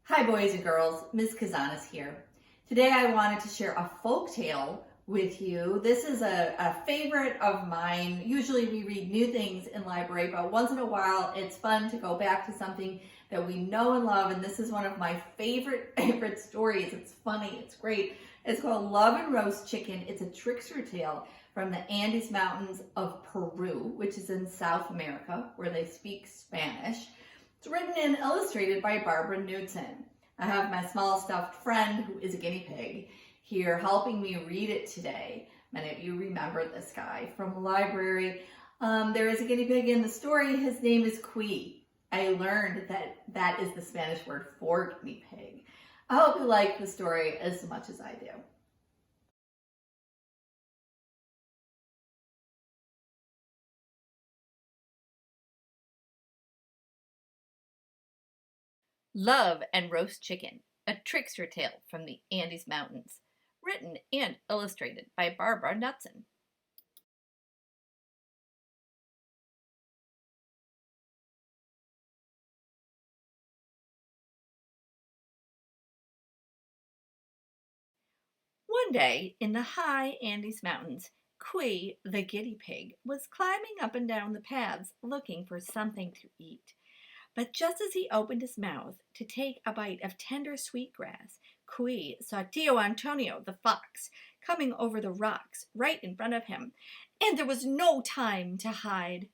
Hi boys and girls, Ms. Kazanis here. Today I wanted to share a folk tale with you. This is a favorite of mine. Usually we read new things in library, but once in a while it's fun to go back to something that we know and love, and this is one of my favorite stories. It's funny, it's great. It's called Love and Roast Chicken. It's a trickster tale from the Andes Mountains of Peru, which is in South America, where they speak Spanish. It's written and illustrated by Barbara Knutson. I have my small stuffed friend, who is a guinea pig, here helping me read it today. Many of you remember this guy from the library. There is a guinea pig in the story. His name is Cui. I learned that that is the Spanish word for guinea pig. I hope you like the story as much as I do. Love and Roast Chicken, a trickster tale from the Andes Mountains, written and illustrated by Barbara Knutson. One day, in the high Andes Mountains, Cui, the guinea pig, was climbing up and down the paths looking for something to eat. But just as he opened his mouth to take a bite of tender sweetgrass, Cui saw Tio Antonio the fox coming over the rocks right in front of him, and there was no time to hide.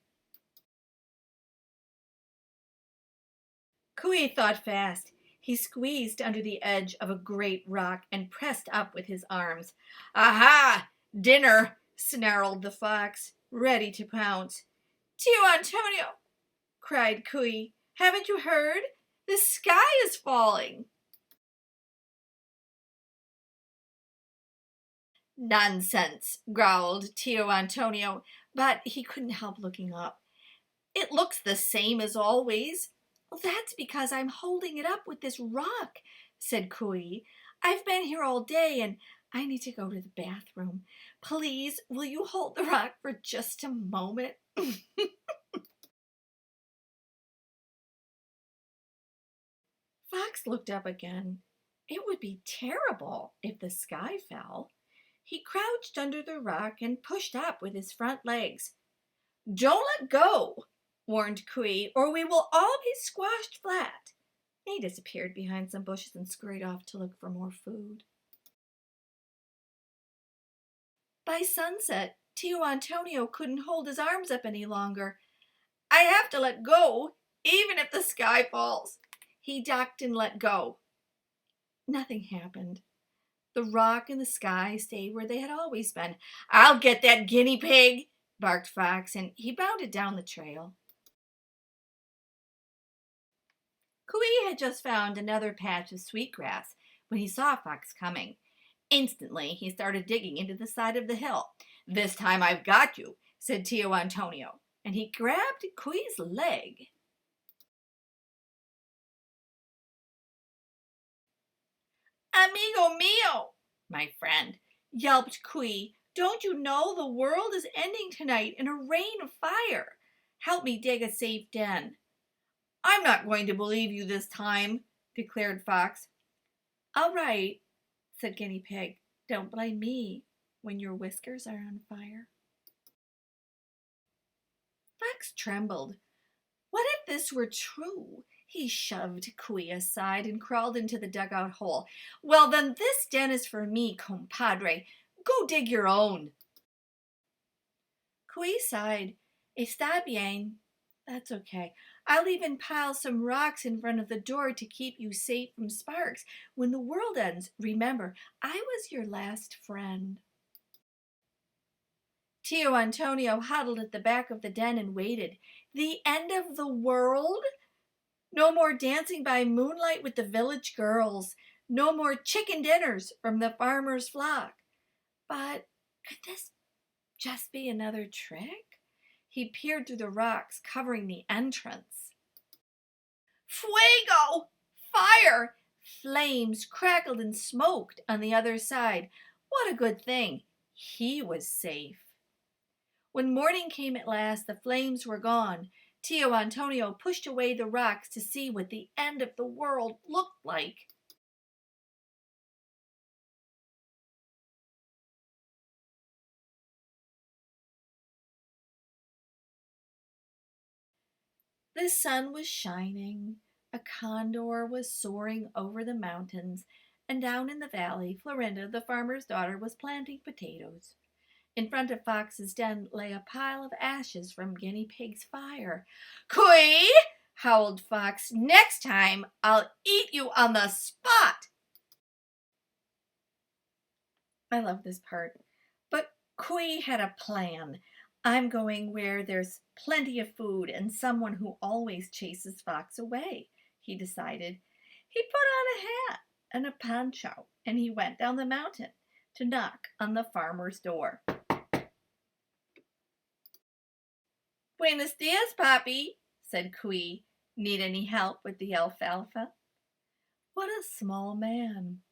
Cui thought fast. He squeezed under the edge of a great rock and pressed up with his arms. "Aha! Dinner!" snarled the fox, ready to pounce. "Tio Antonio!" cried Cui. "Haven't you heard? The sky is falling." "Nonsense," growled Tio Antonio, but he couldn't help looking up. "It looks the same as always." "Well, that's because I'm holding it up with this rock," said Cui. "I've been here all day and I need to go to the bathroom. Please, will you hold the rock for just a moment?" Fox looked up again. It would be terrible if the sky fell. He crouched under the rock and pushed up with his front legs. "Don't let go," warned Cui, "or we will all be squashed flat." He disappeared behind some bushes and scurried off to look for more food. By sunset, Tio Antonio couldn't hold his arms up any longer. "I have to let go, even if the sky falls." He ducked and let go. Nothing happened. The rock and the sky stayed where they had always been. "I'll get that guinea pig," barked Fox, and he bounded down the trail. Cui had just found another patch of sweetgrass when he saw Fox coming. Instantly, he started digging into the side of the hill. "This time I've got you," said Tio Antonio, and he grabbed Cui's leg. "Amigo mio," my friend, yelped Cui, "don't you know the world is ending tonight in a rain of fire? Help me dig a safe den." "I'm not going to believe you this time," declared Fox. "All right," said Guinea Pig. "Don't blame me when your whiskers are on fire." Fox trembled. What if this were true? He shoved Cui aside and crawled into the dugout hole. "Well, then this den is for me, compadre. Go dig your own." Cui sighed. "Está bien. That's okay. I'll even pile some rocks in front of the door to keep you safe from sparks. When the world ends, remember, I was your last friend." Tio Antonio huddled at the back of the den and waited. The end of the world? No more dancing by moonlight with the village girls. No more chicken dinners from the farmer's flock. But could this just be another trick? He peered through the rocks covering the entrance. Fuego! Fire! Flames crackled and smoked on the other side. What a good thing. He was safe. When morning came at last, the flames were gone. Tio Antonio pushed away the rocks to see what the end of the world looked like. The sun was shining, a condor was soaring over the mountains, and down in the valley, Florinda, the farmer's daughter, was planting potatoes. In front of Fox's den lay a pile of ashes from Guinea Pig's fire. "Cooey!" howled Fox. "Next time I'll eat you on the spot." I love this part. But Cooey had a plan. "I'm going where there's plenty of food and someone who always chases Fox away," he decided. He put on a hat and a poncho, and he went down the mountain to knock on the farmer's door. "Buenos dias, Papi," said Cooey. "Need any help with the alfalfa?" What a small man,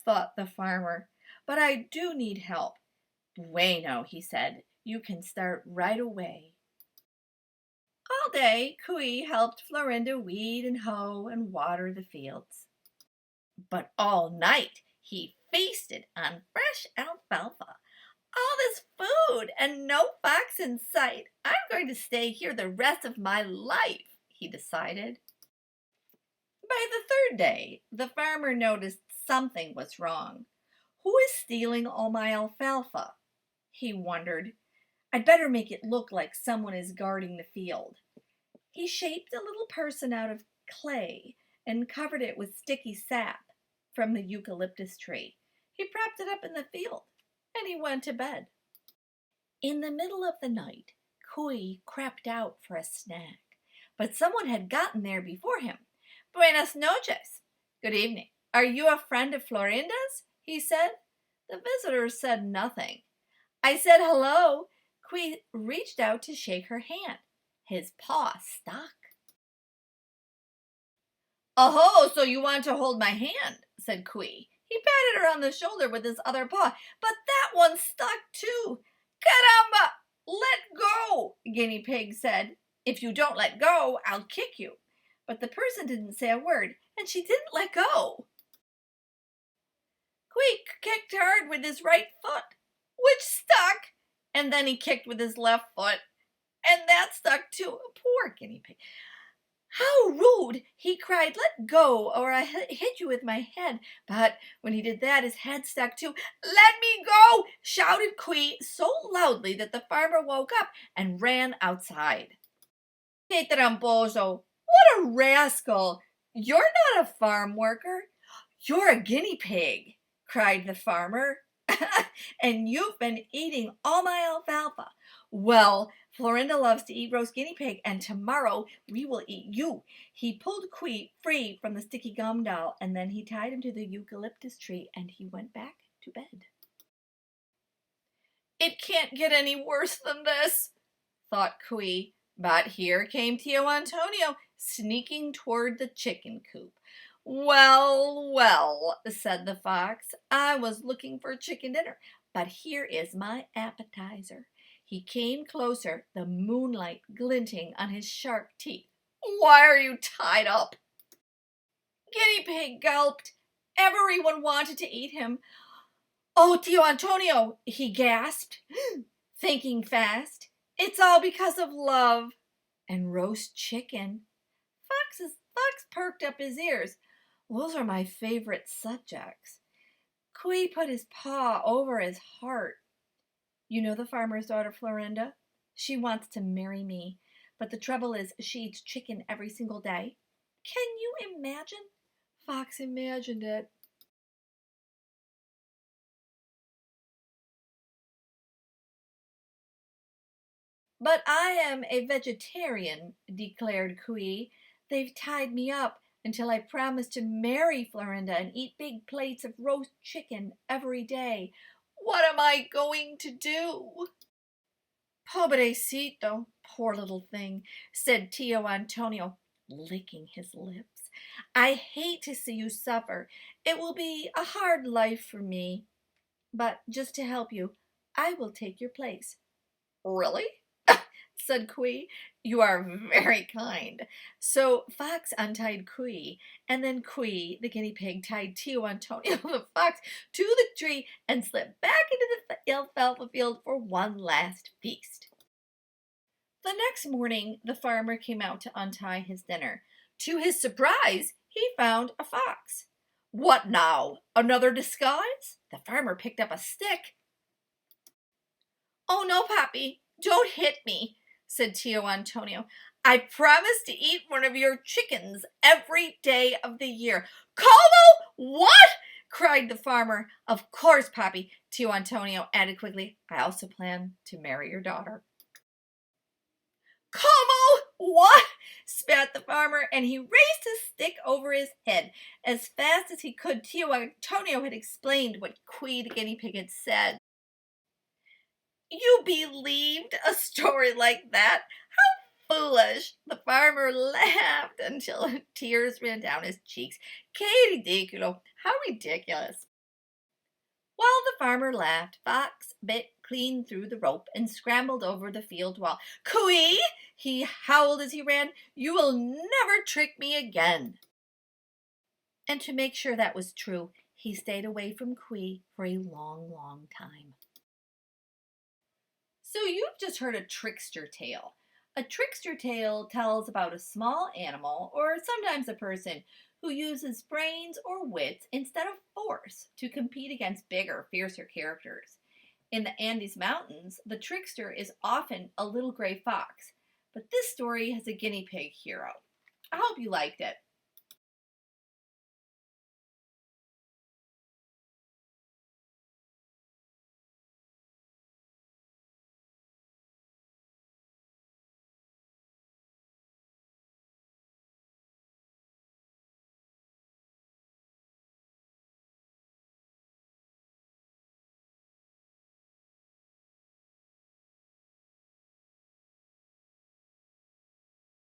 thought the farmer. "But I do need help." "Bueno," he said. "You can start right away." All day, Cooey helped Florinda weed and hoe and water the fields. But all night, he feasted on fresh alfalfa. "All this food and no fox in sight. I'm going to stay here the rest of my life," he decided. By the third day, the farmer noticed something was wrong. "Who is stealing all my alfalfa?" he wondered. "I'd better make it look like someone is guarding the field." He shaped a little person out of clay and covered it with sticky sap from the eucalyptus tree. He propped it up in the field, and he went to bed. In the middle of the night, Cooey crept out for a snack, but someone had gotten there before him. "Buenas noches." "Good evening. Are you a friend of Florinda's?" he said. The visitor said nothing. "I said hello." Cooey reached out to shake her hand. His paw stuck. "Oh, so you want to hold my hand," said Cooey. He patted her on the shoulder with his other paw, but that one stuck too. "Caramba! Let go," Guinea Pig said. "If you don't let go, I'll kick you." But the person didn't say a word, and she didn't let go. Cooey kicked hard with his right foot, which stuck, and then he kicked with his left foot, and that stuck too. Poor Guinea Pig. "How rude!" he cried. "Let go, or I hit you with my head." But when he did that, his head stuck too. "Let me go!" shouted Cooey so loudly that the farmer woke up and ran outside. "Que tramposo! What a rascal! You're not a farm worker. You're a guinea pig," cried the farmer. "And you've been eating all my alfalfa. Well, Florinda loves to eat roast guinea pig, and tomorrow we will eat you." He pulled Cooey free from the sticky gum doll, and then he tied him to the eucalyptus tree, and he went back to bed. "It can't get any worse than this," thought Cooey. But here came Tio Antonio, sneaking toward the chicken coop. "Well, well," said the fox, "I was looking for chicken dinner, but here is my appetizer." He came closer, the moonlight glinting on his sharp teeth. "Why are you tied up?" Guinea Pig gulped. Everyone wanted to eat him. "Oh, Tio Antonio," he gasped, thinking fast. "It's all because of love and roast chicken." Fox perked up his ears. "Those are my favorite subjects." Cooey put his paw over his heart. "You know the farmer's daughter, Florinda? She wants to marry me, but the trouble is she eats chicken every single day." Can you imagine? Fox imagined it. "But I am a vegetarian," declared Cooey. "They've tied me up until I promise to marry Florinda and eat big plates of roast chicken every day. What am I going to do?" "Pobrecito, poor little thing," said Tio Antonio, licking his lips. "I hate to see you suffer. It will be a hard life for me. But just to help you, I will take your place." "Really?" said Kui. "You are very kind." So Fox untied Kui, and then Kui, the guinea pig, tied Tio Antonio the fox to the tree and slipped back into the alfalfa field for one last feast. The next morning, the farmer came out to untie his dinner. To his surprise, he found a fox. "What now? Another disguise?" The farmer picked up a stick. "Oh no, Pappy, don't hit me," said Tio Antonio. "I promise to eat one of your chickens every day of the year." "Como? What?" cried the farmer. "Of course, Pappy," Tio Antonio added quickly. "I also plan to marry your daughter." "Como? What?" spat the farmer, and he raised his stick over his head. As fast as he could, Tio Antonio had explained what Kui the guinea pig had said. "You believed a story like that? How foolish!" The farmer laughed until tears ran down his cheeks. "Que ridículo! How ridiculous!" While the farmer laughed, Fox bit clean through the rope and scrambled over the field wall. "Kui!" he howled as he ran. "You will never trick me again." And to make sure that was true, he stayed away from Kui for a long, long time. So you've just heard a trickster tale. A trickster tale tells about a small animal, or sometimes a person, who uses brains or wits instead of force to compete against bigger, fiercer characters. In the Andes Mountains, the trickster is often a little gray fox, but this story has a guinea pig hero. I hope you liked it.